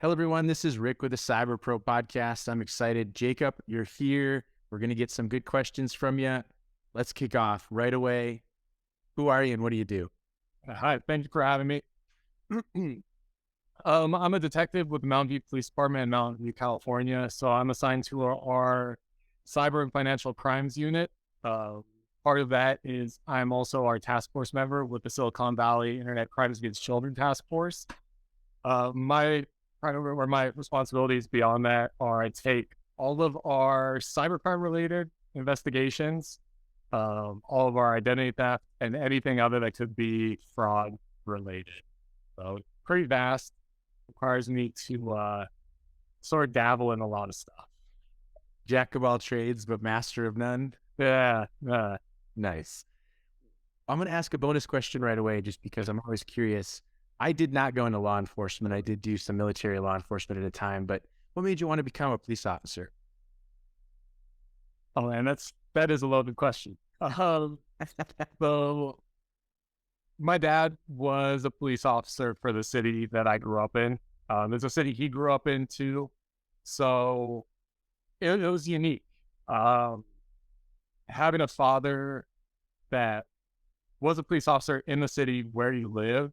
Hello, everyone. This is Rick with the Cyber Pro podcast. I'm excited. Jacob, you're here. We're going to get some good questions from you. Let's kick off right away. Who are you and what do you do? Hi, thank you for having me. I'm a detective with the Mountain View Police Department in Mountain View, California. So I'm assigned to our cyber and financial crimes unit. Part of that is I'm also our task force member with the Silicon Valley Internet Crimes Against Children Task Force. My responsibilities beyond that are I take all of our cybercrime related investigations, all of our identity theft, and anything other that could be fraud related. So pretty vast. Requires me to sort of dabble in a lot of stuff. Jack of all trades, but master of none. Yeah. Nice. I'm going to ask a bonus question right away just because I'm always curious. I did not go into law enforcement. I did do some military law enforcement at a time, but what made you want to become a police officer? Oh, man, that is a loaded question. So my dad was a police officer for the city that I grew up in. It's a city he grew up in too. So it was unique. Having a father that was a police officer in the city where you live,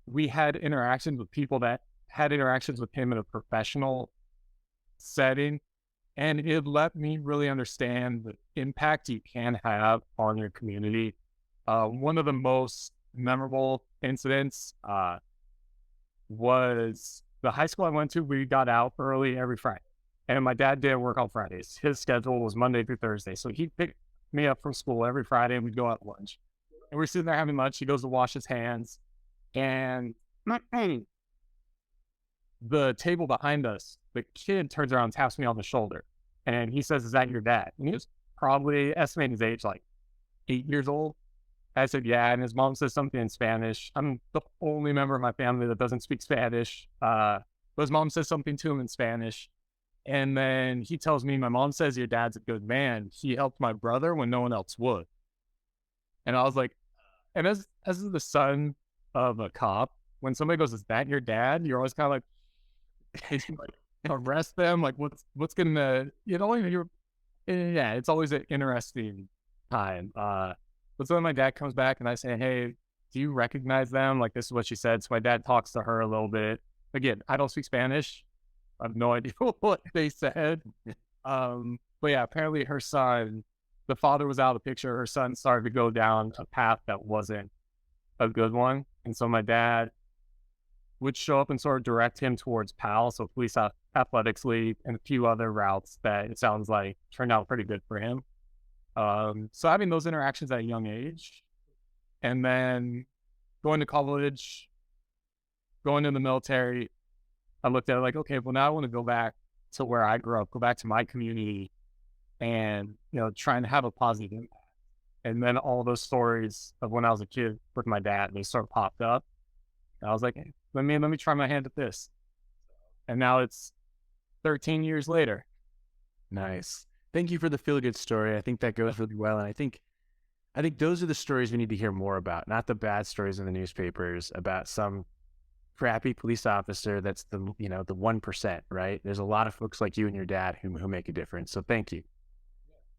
we had interactions with people that had interactions with him in a professional setting. And it let me really understand the impact you can have on your community. One of the most memorable incidents was the high school I went to. We got out early every Friday, and my dad didn't work on Fridays. His schedule was Monday through Thursday. So he'd pick me up from school every Friday and we'd go out lunch. And we're sitting there having lunch. He goes to wash his hands, and the table behind us, the kid turns around and taps me on the shoulder. And he says, "Is that your dad?" And he was probably estimating his age, like 8 years old. I said, "Yeah." And his mom says something in Spanish. I'm the only member of my family that doesn't speak Spanish. But his mom says something to him in Spanish. And then he tells me, "My mom says your dad's a good man. He helped my brother when no one else would." And I was like, and as the son of a cop, when somebody goes, "Is that your dad?" You're always kind of like, arrest them. Like, what's gonna, yeah, it's always an interesting time. But so then my dad comes back and I say, "Hey, do you recognize them? Like, this is what she said." So my dad talks to her a little bit. Again, I don't speak Spanish. I have no idea what they said. But yeah, apparently her son, the father was out of the picture. Her son started to go down a path that wasn't a good one. And so my dad would show up and sort of direct him towards PAL, so Police Athletics League, and a few other routes that it sounds like turned out pretty good for him. So having those interactions at a young age, and then going to college, going in the military, I looked at it like, okay, well, now I want to go back to where I grew up, go back to my community, and trying to have a positive impact. And then all those stories of when I was a kid with my dad, they sort of popped up. And I was like, hey, let me try my hand at this. And now it's 13 years later. Nice. Thank you for the feel-good story. I think that goes really well. And I think those are the stories we need to hear more about, not the bad stories in the newspapers about some crappy police officer that's the 1%, right? There's a lot of folks like you and your dad who make a difference. So thank you.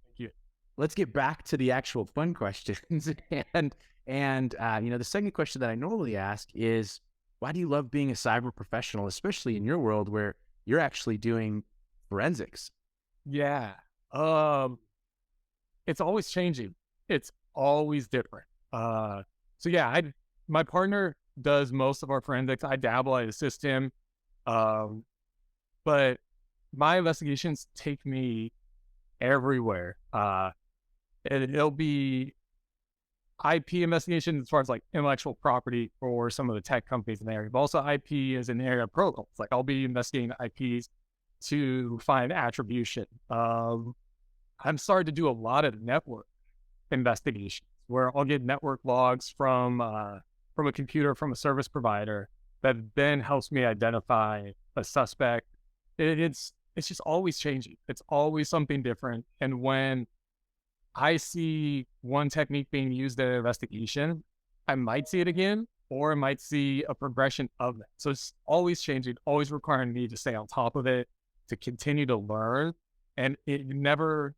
Thank you. Let's get back to the actual fun questions. and the second question that I normally ask is, why do you love being a cyber professional, especially in your world where you're actually doing forensics? Yeah. It's always changing. It's always different. So yeah, my partner does most of our forensics. I dabble, I assist him. But my investigations take me everywhere. And it'll be IP investigations as far as like intellectual property for some of the tech companies in the area, but also IP is an area of protocols. Like, I'll be investigating IPs to find attribution. I'm starting to do a lot of network investigations where I'll get network logs from a computer from a service provider that then helps me identify a suspect. It's just always changing. It's always something different. And when I see one technique being used in an investigation, I might see it again, or it might see a progression of that. So it's always changing, always requiring me to stay on top of it, to continue to learn. And you never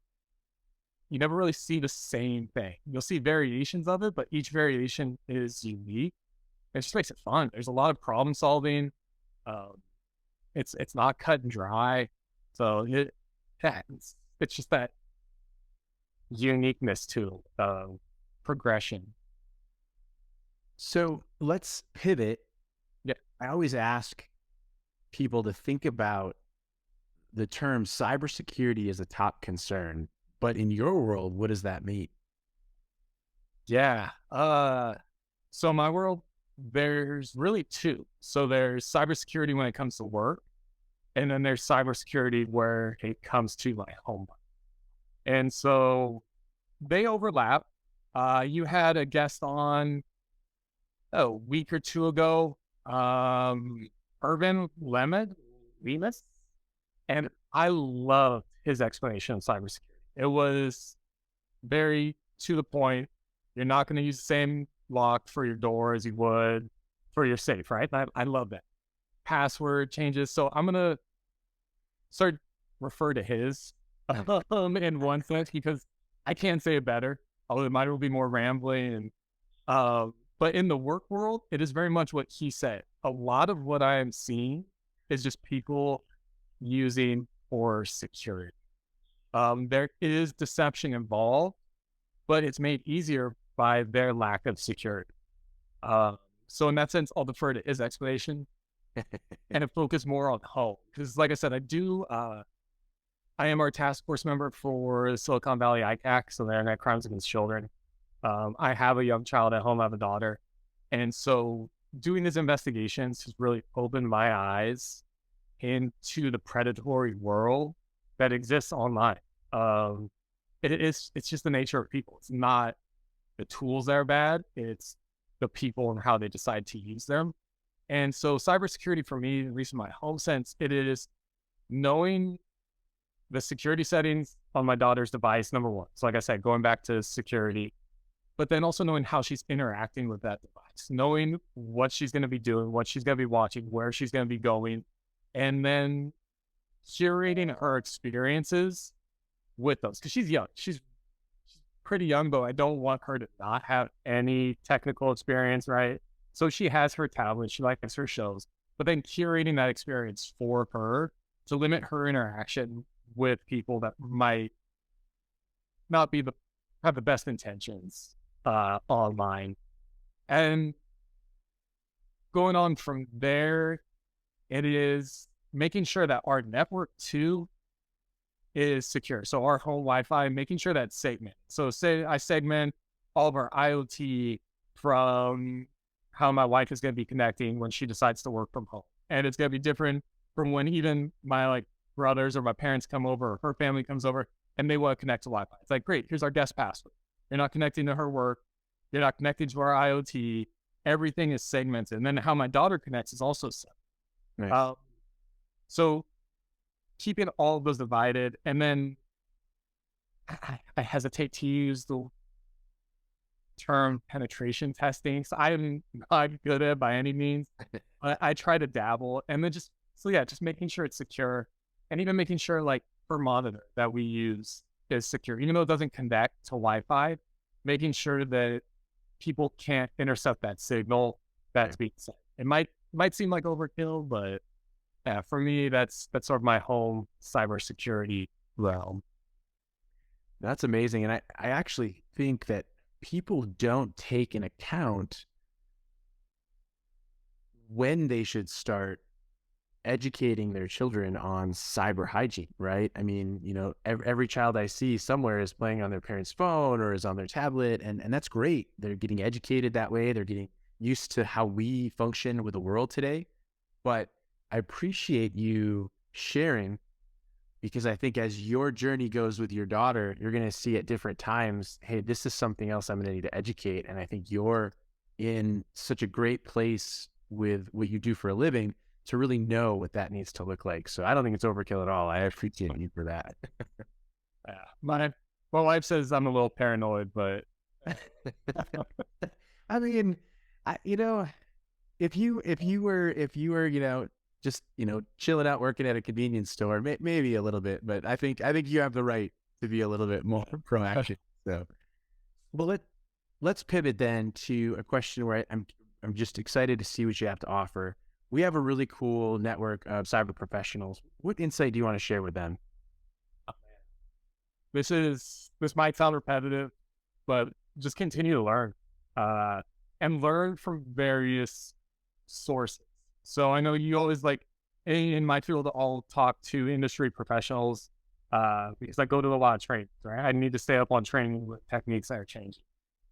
really see the same thing. You'll see variations of it, but each variation is unique. It just makes it fun. There's a lot of problem solving. Um, it's not cut and dry. So yeah, it's just that uniqueness to progression. So let's pivot. Yeah. I always ask people to think about the term cybersecurity as a top concern, but in your world, what does that mean? Yeah. So in my world, there's really two. So there's cybersecurity when it comes to work, and then there's cybersecurity where it comes to my home. And so they overlap. You had a guest on a week or two ago, Irvin Lemus, and I loved his explanation of cybersecurity. It was very to the point. You're not going to use the same lock for your door as you would for your safe, right? I love that. Password changes. So I'm going to start refer to his in one sense because I can't say it better, although it might be more rambling. And but in the work world, it is very much what he said. A lot of what I am seeing is just people using for security. There is deception involved, but it's made easier by their lack of security. So in that sense, I'll defer to his explanation and focus more on home. Because like I said, I am our task force member for Silicon Valley ICAC, so the Internet Crimes Against Children. I have a young child at home, I have a daughter. And so doing these investigations has really opened my eyes into the predatory world that exists online. It's just the nature of people. It's not the tools that are bad, it's the people and how they decide to use them. And so cybersecurity for me, at least in my home sense, it is knowing the security settings on my daughter's device, number one. So like I said, going back to security, but then also knowing how she's interacting with that device, knowing what she's going to be doing, what she's going to be watching, where she's going to be going, and then curating her experiences with those. Because she's young. She's pretty young, but I don't want her to not have any technical experience, right? So she has her tablet, she likes her shows, but then curating that experience for her to limit her interaction with people that might not have the best intentions online. And going on from there, it is making sure that our network too is secure. So our home Wi-Fi, making sure that's segmented. So say I segment all of our IoT from how my wife is going to be connecting when she decides to work from home. And it's going to be different from when even my brothers or my parents come over or her family comes over and they want to connect to Wi-Fi. It's like, great, here's our guest password. You're not connecting to her work. You're not connecting to our IoT. Everything is segmented. And then how my daughter connects is also set. Nice. So keeping all of those divided. And then I hesitate to use the term penetration testing. So I am not good at it by any means. I try to dabble and then just making sure it's secure and even making sure per monitor that we use is secure, even though it doesn't connect to Wi-Fi, making sure that people can't intercept that signal that's being sent. It might seem like overkill, but yeah, for me, that's sort of my home cybersecurity realm. That's amazing. And I actually think that people don't take into account when they should start educating their children on cyber hygiene, right? I mean, every child I see somewhere is playing on their parent's phone or is on their tablet, and that's great. They're getting educated that way. They're getting used to how we function with the world today. But I appreciate you sharing, because I think as your journey goes with your daughter, you're going to see at different times, hey, this is something else I'm going to need to educate. And I think you're in such a great place with what you do for a living to really know what that needs to look like. So I don't think it's overkill at all. I appreciate you for that. Yeah. My wife says I'm a little paranoid, but I mean, if you were, just, chilling out working at a convenience store, maybe a little bit, but I think you have the right to be a little bit more proactive. So, well, let's pivot then to a question where I'm just excited to see what you have to offer. We have a really cool network of cyber professionals. What insight do you want to share with them? This might sound repetitive, but just continue to learn, uh, and learn from various sources. So I know you always like in my field, I'll talk to industry professionals, because I go to a lot of trainings, right? I need to stay up on training with techniques that are changing.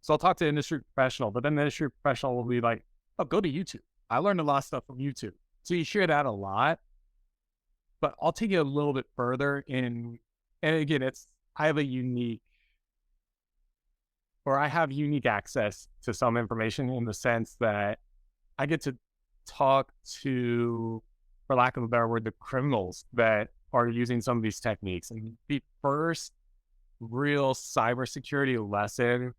So I'll talk to industry professional, but then the industry professional will be like, "Oh, go to YouTube. I learned a lot of stuff from YouTube." So you share that a lot, but I'll take it a little bit further and again, I have a unique, or I have unique access to some information in the sense that I get to talk to, for lack of a better word, the criminals that are using some of these techniques. And the first real cybersecurity lesson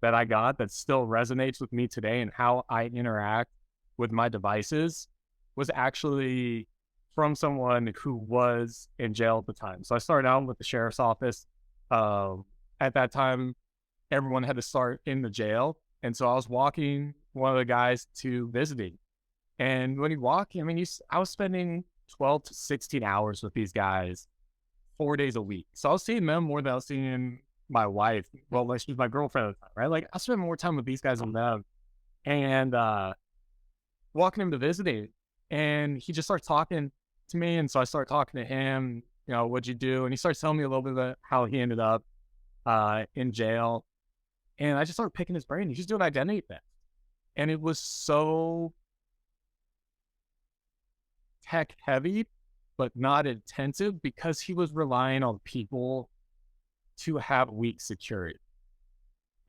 that I got that still resonates with me today and how I interact with my devices was actually from someone who was in jail at the time. So I started out with the sheriff's office. At that time, everyone had to start in the jail. And so I was walking one of the guys to visiting. And when you walk, I mean, I was spending 12 to 16 hours with these guys 4 days a week. So I was seeing them more than I was seeing my wife. Well, like she was my girlfriend at the time, right? Like I spent more time with these guys than them. And walking him to visiting, and he just starts talking to me. And so I start talking to him, what'd you do? And he starts telling me a little bit about how he ended up in jail. And I just started picking his brain. He's just doing identity theft. And it was so tech heavy, but not intensive because he was relying on people to have weak security.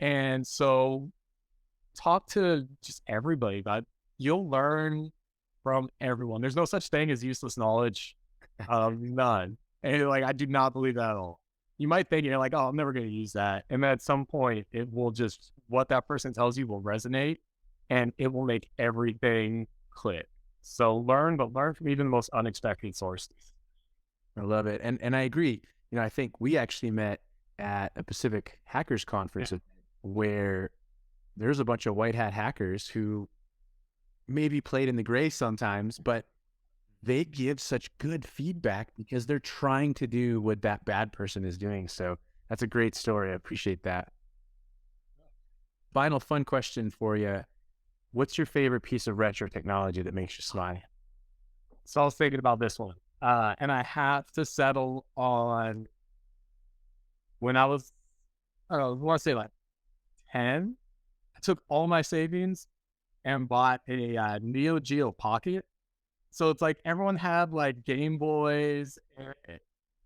And so talk to just everybody about it. You'll learn from everyone. There's no such thing as useless knowledge. None. And like, I do not believe that at all. You might think you're like, oh, I'm never going to use that. And at some point it will just, what that person tells you will resonate and it will make everything click. So learn, but learn from even the most unexpected sources. I love it. And I agree. I think we actually met at a Pacific Hackers Conference where there's a bunch of white hat hackers who maybe played in the gray sometimes, but they give such good feedback because they're trying to do what that bad person is doing. So that's a great story. I appreciate that. Final fun question for you. What's your favorite piece of retro technology that makes you smile? So I was thinking about this one. And I have to settle on when I was, I don't know, I want to say like 10. I took all my savings and bought a Neo Geo Pocket. So it's like everyone had like Game Boys,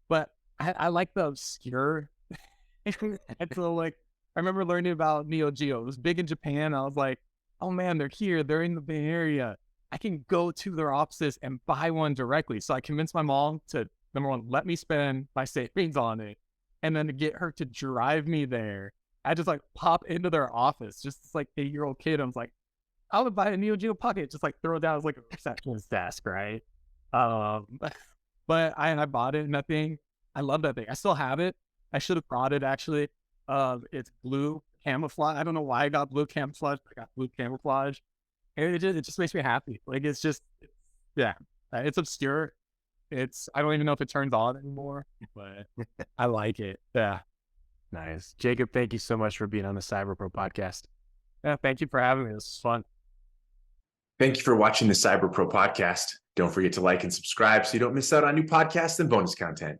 but I like the obscure. And so like, I remember learning about Neo Geo. It was big in Japan. I was like, oh man, they're here. They're in the Bay Area. I can go to their offices and buy one directly. So I convinced my mom to, number one, let me spend my savings on it. And then to get her to drive me there. I just like pop into their office, just this like 8-year-old kid. I was like, I would buy a Neo Geo Pocket, just like throw it down as like a receptionist desk, right? But I bought it and that thing, I love that thing. I still have it. I should have brought it actually. It's blue camouflage. I don't know why I got blue camouflage, but I got blue camouflage. And it just makes me happy. Like it's obscure. I don't even know if it turns on anymore, but I like it. Yeah. Nice. Jacob, thank you so much for being on the Cyber Pro podcast. Yeah. Thank you for having me. This was fun. Thank you for watching the Cyber Pro podcast. Don't forget to like and subscribe so you don't miss out on new podcasts and bonus content.